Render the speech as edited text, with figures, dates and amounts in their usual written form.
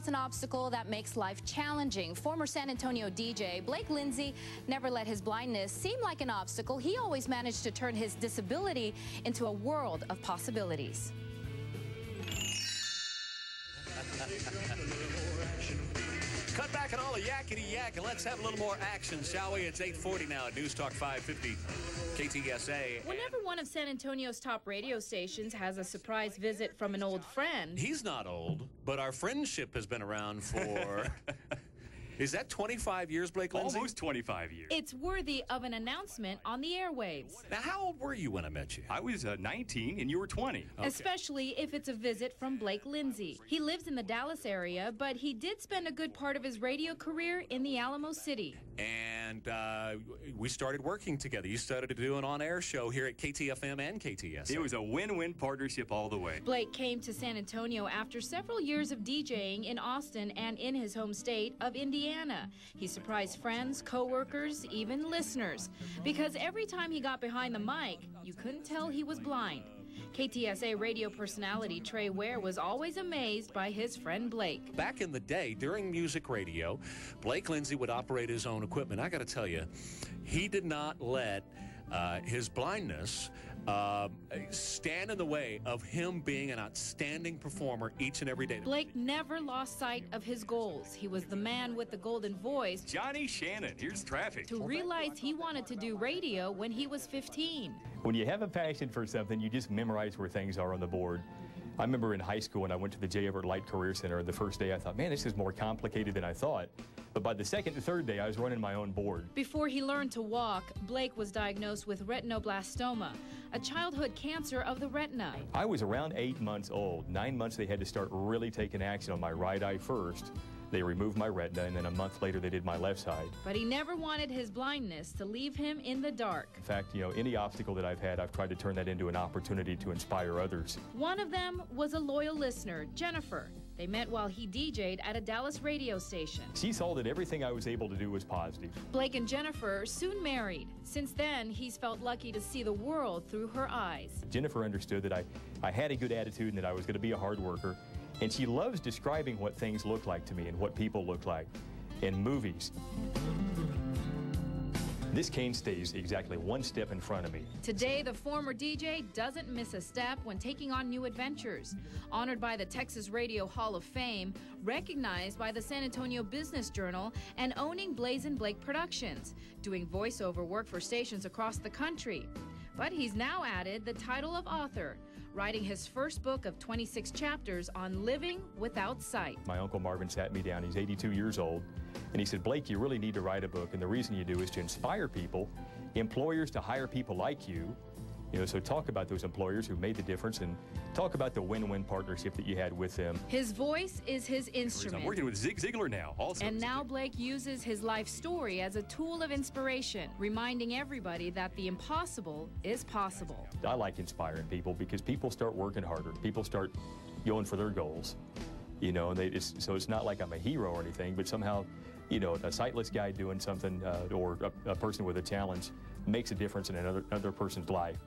across an obstacle that makes life challenging. Former San Antonio DJ Blake Lindsey never let his blindness seem like an obstacle. He always managed to turn his disability into a world of possibilities. Cut back on all the yakety yak and let's have a little more action, shall we? It's 8:40 now at News Talk 550 KTSA. Whenever one of San Antonio's top radio stations has a surprise visit from an old friend. He's not old, but our friendship has been around for... Is that 25 years, Blake Lindsey? Almost 25 years. It's worthy of an announcement on the airwaves. Now, how old were you when I met you? I was 19 and you were 20. Okay. Especially if it's a visit from Blake Lindsey. He lives in the Dallas area, but he did spend a good part of his radio career in the Alamo City. And we started working together. You started to do an on-air show here at KTFM and KTS. It was a win-win partnership all the way. Blake came to San Antonio after several years of DJing in Austin and in his home state of Indiana. He surprised friends, co-workers, even listeners, because every time he got behind the mic, you couldn't tell he was blind. KTSA radio personality Trey Ware was always amazed by his friend Blake. Back in the day, during music radio, Blake Lindsey would operate his own equipment. I got to tell you, he did not let his blindness stand in the way of him being an outstanding performer each and every day. Blake never lost sight of his goals. He was the man with the golden voice. Johnny Shannon, here's traffic. To realize he wanted to do radio when he was 15. When you have a passion for something, you just memorize where things are on the board. I remember in high school when I went to the J. Everett Light Career Center, the first day I thought, man, this is more complicated than I thought. But by the second and third day, I was running my own board. Before he learned to walk, Blake was diagnosed with retinoblastoma, a childhood cancer of the retina. I was around 8 months old. 9 months they had to start really taking action on my right eye first. They removed my retina, and then a month later they did my left side. But he never wanted his blindness to leave him in the dark. In fact, you know, any obstacle that I've had, I've tried to turn that into an opportunity to inspire others. One of them was a loyal listener, Jennifer. They met while he DJ'd at a Dallas radio station. She saw that everything I was able to do was positive. Blake and Jennifer soon married. Since then, he's felt lucky to see the world through her eyes. Jennifer understood that I had a good attitude and that I was going to be a hard worker. And she loves describing what things look like to me and what people look like in movies. This cane stays exactly one step in front of me. Today, the former DJ doesn't miss a step when taking on new adventures. Honored by the Texas Radio Hall of Fame, recognized by the San Antonio Business Journal, and owning Blaze & Blake Productions, doing voiceover work for stations across the country. But he's now added the title of author, writing his first book of 26 chapters on living without sight. My Uncle Marvin sat me down, he's 82 years old, and he said, Blake, you really need to write a book, and the reason you do is to inspire people, employers to hire people like you. You know, so talk about those employers who made the difference and talk about the win-win partnership that you had with them. His voice is his instrument. I'm working with Zig Ziglar now also. And now Blake uses his life story as a tool of inspiration, reminding everybody that the impossible is possible. I like inspiring people because people start working harder. People start going for their goals. You know, and so it's not like I'm a hero or anything, but somehow, you know, a sightless guy doing something or a person with a challenge makes a difference in another person's life.